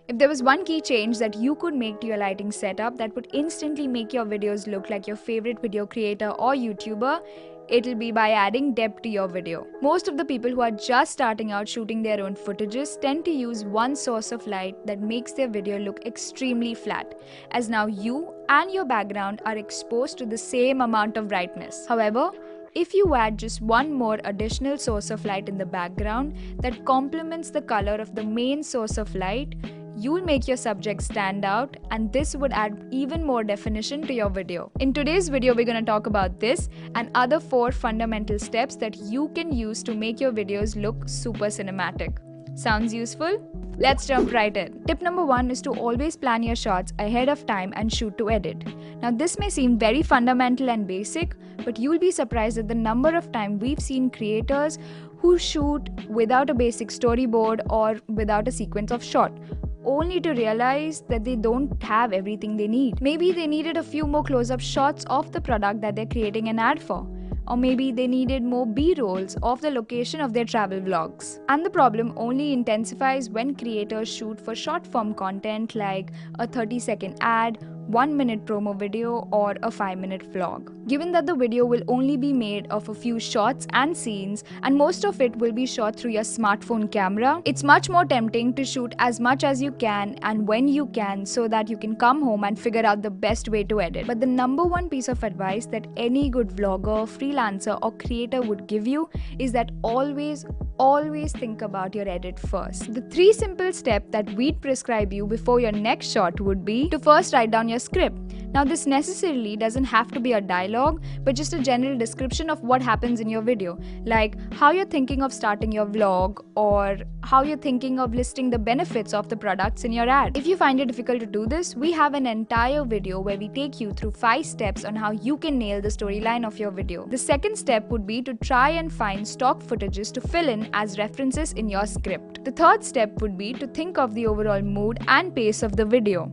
If there was one key change that you could make to your lighting setup that would instantly make your videos look like your favorite video creator or YouTuber, it'll be by adding depth to your video. Most of the people who are just starting out shooting their own footages tend to use one source of light that makes their video look extremely flat, as now you and your background are exposed to the same amount of brightness. However, if you add just one more additional source of light in the background that complements the color of the main source of light, you'll make your subject stand out, and this would add even more definition to your video. In today's video, we're going to talk about this and other 4 fundamental steps that you can use to make your videos look super cinematic. Sounds useful? Let's jump right in. Tip number 1 is to always plan your shots ahead of time and shoot to edit. Now this may seem very fundamental and basic, but you'll be surprised at the number of times we've seen creators who shoot without a basic storyboard or without a sequence of shot, only to realize that they don't have everything they need. Maybe they needed a few more close-up shots of the product that they're creating an ad for. Or maybe they needed more B-rolls of the location of their travel vlogs. And the problem only intensifies when creators shoot for short-form content like a 30-second ad, 1-minute promo video, or a 5-minute vlog. Given that the video will only be made of a few shots and scenes, and most of it will be shot through your smartphone camera, it's much more tempting to shoot as much as you can and when you can so that you can come home and figure out the best way to edit. But the number one piece of advice that any good vlogger, freelancer, or creator would give you is that always think about your edit first. The 3 simple steps that we'd prescribe you before your next shot would be to first write down your script. Now this necessarily doesn't have to be a dialogue, but just a general description of what happens in your video, like how you're thinking of starting your vlog or how you're thinking of listing the benefits of the products in your ad. If you find it difficult to do this, we have an entire video where we take you through 5 steps on how you can nail the storyline of your video. The second step would be to try and find stock footages to fill in as references in your script. The third step would be to think of the overall mood and pace of the video.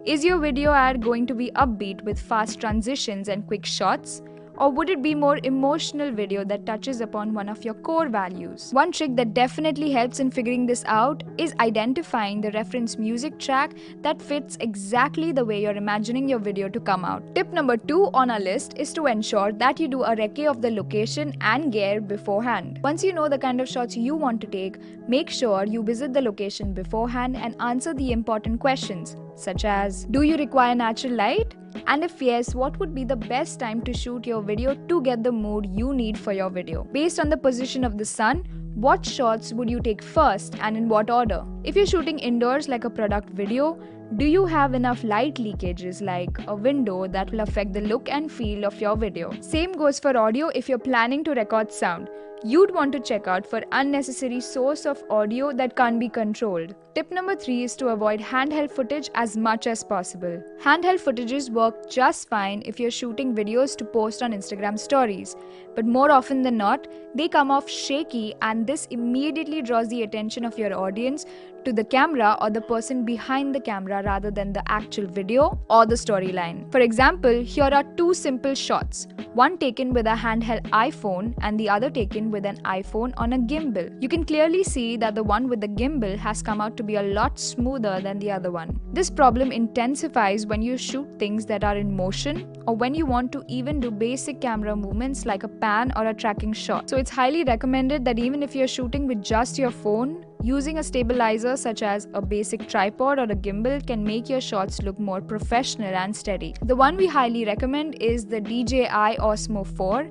Is your video ad going to be upbeat with fast transitions and quick shots? Or would it be more emotional video that touches upon one of your core values? One trick that definitely helps in figuring this out is identifying the reference music track that fits exactly the way you're imagining your video to come out. Tip number 2 on our list is to ensure that you do a recce of the location and gear beforehand. Once you know the kind of shots you want to take, make sure you visit the location beforehand and answer the important questions, such as, do you require natural light? And if yes, what would be the best time to shoot your video to get the mood you need for your video? Based on the position of the sun, what shots would you take first and in what order? If you're shooting indoors like a product video, do you have enough light leakages like a window that will affect the look and feel of your video? Same goes for audio if you're planning to record sound. You'd want to check out for unnecessary source of audio that can't be controlled. Tip number 3 is to avoid handheld footage as much as possible. Handheld footages work just fine if you're shooting videos to post on Instagram stories, but more often than not, they come off shaky, and this immediately draws the attention of your audience to the camera or the person behind the camera rather than the actual video or the storyline. For example, here are 2 simple shots, one taken with a handheld iPhone and the other taken with an iPhone on a gimbal. You can clearly see that the one with the gimbal has come out to be a lot smoother than the other one. This problem intensifies when you shoot things that are in motion or when you want to even do basic camera movements like a pan or a tracking shot. So it's highly recommended that even if you're shooting with just your phone, using a stabilizer such as a basic tripod or a gimbal can make your shots look more professional and steady. The one we highly recommend is the DJI Osmo 4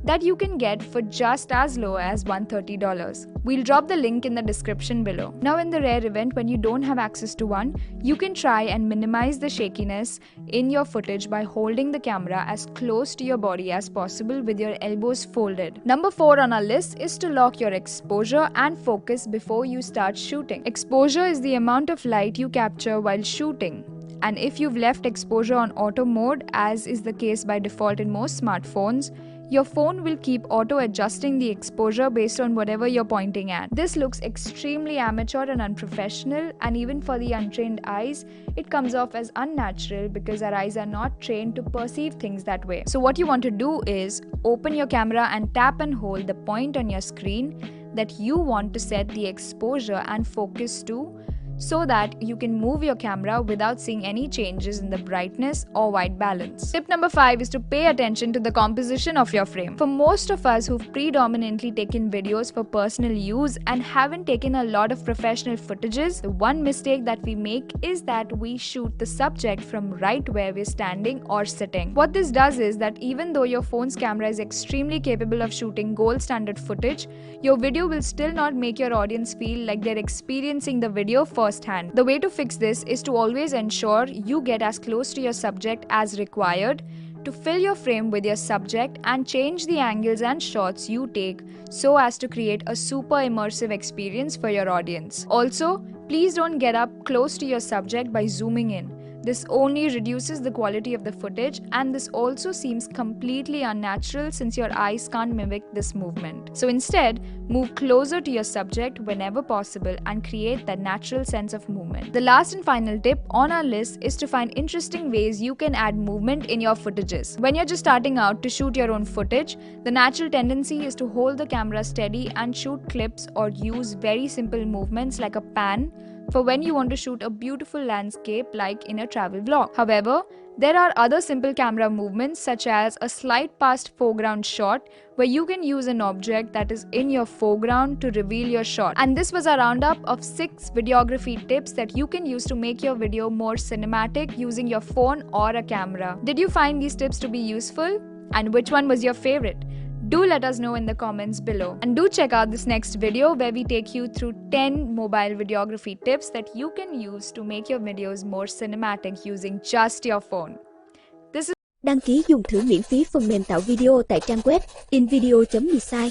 that you can get for just as low as $130. We'll drop the link in the description below. Now, in the rare event when you don't have access to one, you can try and minimize the shakiness in your footage by holding the camera as close to your body as possible with your elbows folded. Number 4 on our list is to lock your exposure and focus before you start shooting. Exposure is the amount of light you capture while shooting. And if you've left exposure on auto mode, as is the case by default in most smartphones, your phone will keep auto-adjusting the exposure based on whatever you're pointing at. This looks extremely amateur and unprofessional, and even for the untrained eyes, it comes off as unnatural because our eyes are not trained to perceive things that way. So what you want to do is open your camera and tap and hold the point on your screen that you want to set the exposure and focus to. so that you can move your camera without seeing any changes in the brightness or white balance. Tip number 5 is to pay attention to the composition of your frame. For most of us who've predominantly taken videos for personal use and haven't taken a lot of professional footages, the one mistake that we make is that we shoot the subject from right where we're standing or sitting. What this does is that even though your phone's camera is extremely capable of shooting gold standard footage, your video will still not make your audience feel like they're experiencing the video firsthand. The way to fix this is to always ensure you get as close to your subject as required, to fill your frame with your subject and change the angles and shots you take so as to create a super immersive experience for your audience. Also, please don't get up close to your subject by zooming in. This only reduces the quality of the footage, and this also seems completely unnatural since your eyes can't mimic this movement. So instead, move closer to your subject whenever possible and create that natural sense of movement. The last and final tip on our list is to find interesting ways you can add movement in your footages. When you're just starting out to shoot your own footage, the natural tendency is to hold the camera steady and shoot clips or use very simple movements like a pan for when you want to shoot a beautiful landscape like in a travel vlog. However, there are other simple camera movements such as a slide past foreground shot where you can use an object that is in your foreground to reveal your shot. And this was a roundup of 6 videography tips that you can use to make your video more cinematic using your phone or a camera. Did you find these tips to be useful? And which one was your favorite? Do let us know in the comments below. And do check out this next video where we take you through 10 mobile videography tips that you can use to make your videos more cinematic using just your phone. Đăng ký dùng thử miễn phí phần mềm tạo video tại trang web invideo.design.